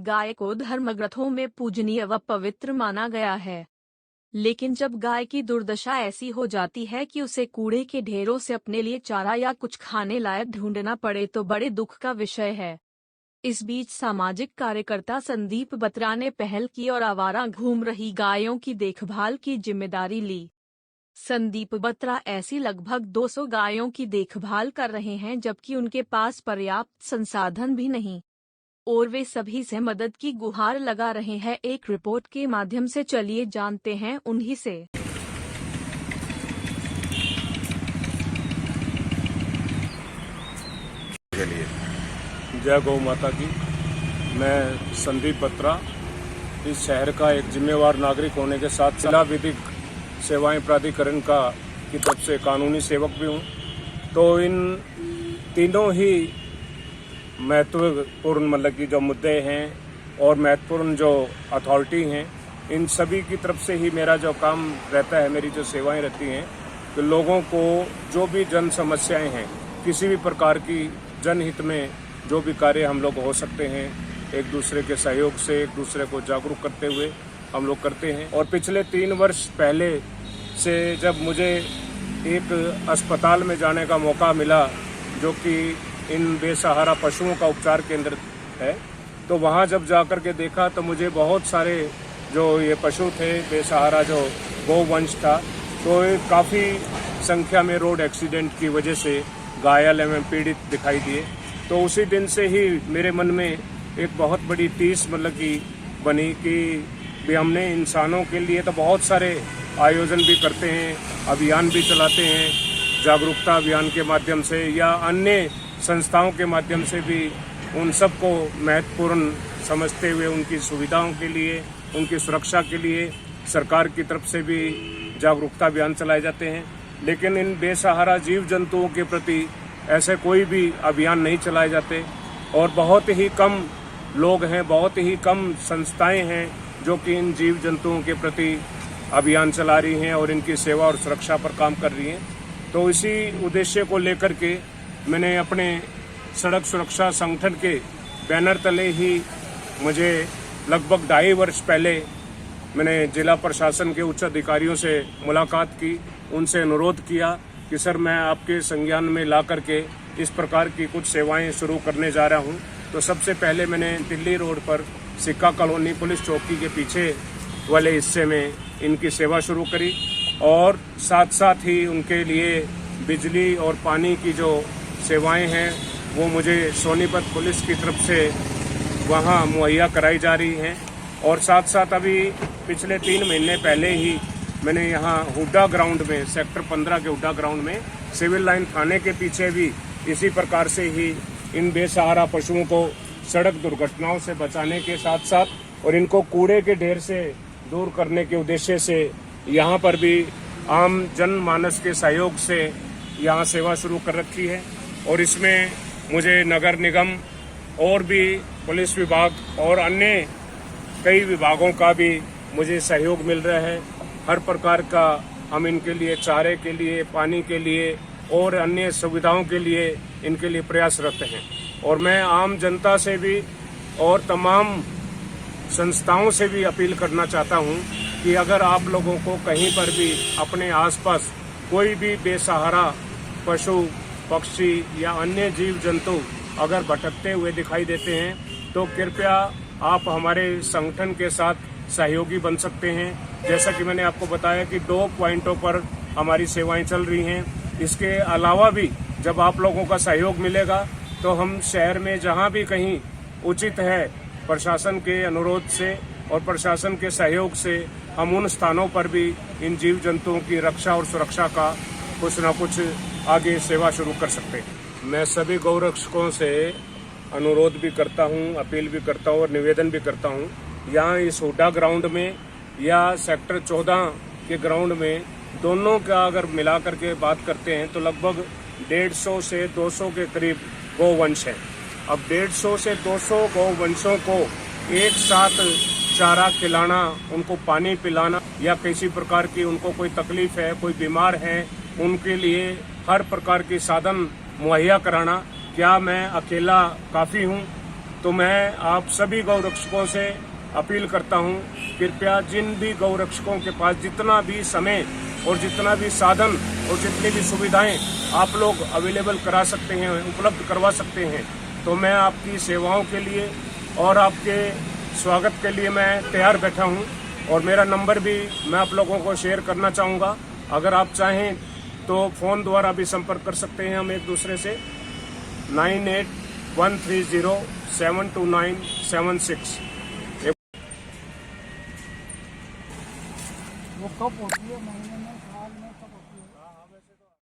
गाय को धर्मग्रंथों में पूजनीय व पवित्र माना गया है। लेकिन जब गाय की दुर्दशा ऐसी हो जाती है कि उसे कूड़े के ढेरों से अपने लिए चारा या कुछ खाने लायक ढूंढना पड़े तो बड़े दुख का विषय है। इस बीच सामाजिक कार्यकर्ता संदीप बत्रा ने पहल की और आवारा घूम रही गायों की देखभाल की जिम्मेदारी ली। संदीप बत्रा ऐसी लगभग 200 गायों की देखभाल कर रहे हैं, जबकि उनके पास पर्याप्त संसाधन भी नहीं और वे सभी से मदद की गुहार लगा रहे हैं। एक रिपोर्ट के माध्यम से चलिए जानते हैं उन्हीं से। जय गौ माता की। मैं संदीप बत्रा इस शहर का एक जिम्मेवार नागरिक होने के साथ जिला विधिक सेवाएं प्राधिकरण की तरफ से कानूनी सेवक भी हूं। तो इन तीनों ही महत्वपूर्ण मतलब की जो मुद्दे हैं और महत्वपूर्ण जो अथॉरिटी हैं, इन सभी की तरफ से ही मेरा जो काम रहता है, मेरी जो सेवाएं रहती हैं कि लोगों को जो भी जन समस्याएं हैं, किसी भी प्रकार की जनहित में जो भी कार्य हम लोग हो सकते हैं, एक दूसरे के सहयोग से एक दूसरे को जागरूक करते हुए हम लोग करते हैं। और पिछले 3 वर्ष पहले से जब मुझे एक अस्पताल में जाने का मौका मिला जो कि इन बेसहारा पशुओं का उपचार केंद्र है, तो वहाँ जब जाकर के देखा तो मुझे बहुत सारे जो ये पशु थे बेसहारा जो गौवंश था, तो काफ़ी संख्या में रोड एक्सीडेंट की वजह से घायल एवं पीड़ित दिखाई दिए। तो उसी दिन से ही मेरे मन में एक बहुत बड़ी टीस मतलब की बनी कि भी हमने इंसानों के लिए तो बहुत सारे आयोजन भी करते हैं, अभियान भी चलाते हैं, जागरूकता अभियान के माध्यम से या अन्य संस्थाओं के माध्यम से भी उन सबको महत्वपूर्ण समझते हुए उनकी सुविधाओं के लिए, उनकी सुरक्षा के लिए सरकार की तरफ से भी जागरूकता अभियान चलाए जाते हैं। लेकिन इन बेसहारा जीव जंतुओं के प्रति ऐसे कोई भी अभियान नहीं चलाए जाते और बहुत ही कम लोग हैं, बहुत ही कम संस्थाएं हैं जो कि इन जीव जंतुओं के प्रति अभियान चला रही हैं और इनकी सेवा और सुरक्षा पर काम कर रही हैं। तो इसी उद्देश्य को लेकर के मैंने अपने सड़क सुरक्षा संगठन के बैनर तले ही मुझे लगभग 2.5 वर्ष पहले मैंने जिला प्रशासन के उच्च अधिकारियों से मुलाकात की, उनसे अनुरोध किया कि सर मैं आपके संज्ञान में ला करके इस प्रकार की कुछ सेवाएं शुरू करने जा रहा हूं। तो सबसे पहले मैंने दिल्ली रोड पर सिक्का कॉलोनी पुलिस चौकी के पीछे वाले हिस्से में इनकी सेवा शुरू करी और साथ साथ ही उनके लिए बिजली और पानी की जो सेवाएं हैं वो मुझे सोनीपत पुलिस की तरफ से वहां मुहैया कराई जा रही हैं। और साथ साथ अभी पिछले 3 महीने पहले ही मैंने यहाँ हुड्डा ग्राउंड में सेक्टर 15 के हुड्डा ग्राउंड में सिविल लाइन थाने के पीछे भी इसी प्रकार से ही इन बेसहारा पशुओं को सड़क दुर्घटनाओं से बचाने के साथ साथ और इनको कूड़े के ढेर से दूर करने के उद्देश्य से यहाँ पर भी आम जनमानस के सहयोग से यहाँ सेवा शुरू कर रखी है। और इसमें मुझे नगर निगम और भी पुलिस विभाग और अन्य कई विभागों का भी मुझे सहयोग मिल रहा है। हर प्रकार का हम इनके लिए चारे के लिए, पानी के लिए और अन्य सुविधाओं के लिए इनके लिए प्रयासरत हैं। और मैं आम जनता से भी और तमाम संस्थाओं से भी अपील करना चाहता हूं कि अगर आप लोगों को कहीं पर भी अपने आसपास कोई भी बेसहारा पशु पक्षी या अन्य जीव जंतु अगर भटकते हुए दिखाई देते हैं तो कृपया आप हमारे संगठन के साथ सहयोगी बन सकते हैं। जैसा कि मैंने आपको बताया कि 2 पॉइंटों पर हमारी सेवाएं चल रही हैं। इसके अलावा भी जब आप लोगों का सहयोग मिलेगा तो हम शहर में जहां भी कहीं उचित है प्रशासन के अनुरोध से और प्रशासन के सहयोग से हम उन स्थानों पर भी इन जीव जंतुओं की रक्षा और सुरक्षा का कुछ न कुछ आगे सेवा शुरू कर सकते हैं। मैं सभी गौरक्षकों से अनुरोध भी करता हूं, अपील भी करता हूं और निवेदन भी करता हूं, यहाँ इस हुड्डा ग्राउंड में या सेक्टर 14 के ग्राउंड में दोनों का अगर मिला करके बात करते हैं तो लगभग 150 से 200 के करीब गौवंश हैं। अब 150 से 200 गौवंशों को एक साथ चारा खिलाना, उनको पानी पिलाना या किसी प्रकार की उनको कोई तकलीफ है, कोई बीमार है, उनके लिए हर प्रकार के साधन मुहैया कराना, क्या मैं अकेला काफ़ी हूँ? तो मैं आप सभी गौरक्षकों से अपील करता हूं, कृपया जिन भी गौरक्षकों के पास जितना भी समय और जितना भी साधन और जितनी भी सुविधाएं आप लोग अवेलेबल करा सकते हैं, उपलब्ध करवा सकते हैं, तो मैं आपकी सेवाओं के लिए और आपके स्वागत के लिए मैं तैयार बैठा हूं। और मेरा नंबर भी मैं आप लोगों को शेयर करना चाहूँगा। अगर आप चाहें तो फ़ोन द्वारा भी संपर्क कर सकते हैं हम एक दूसरे से। 9813072976। वो कब होती है महीने में?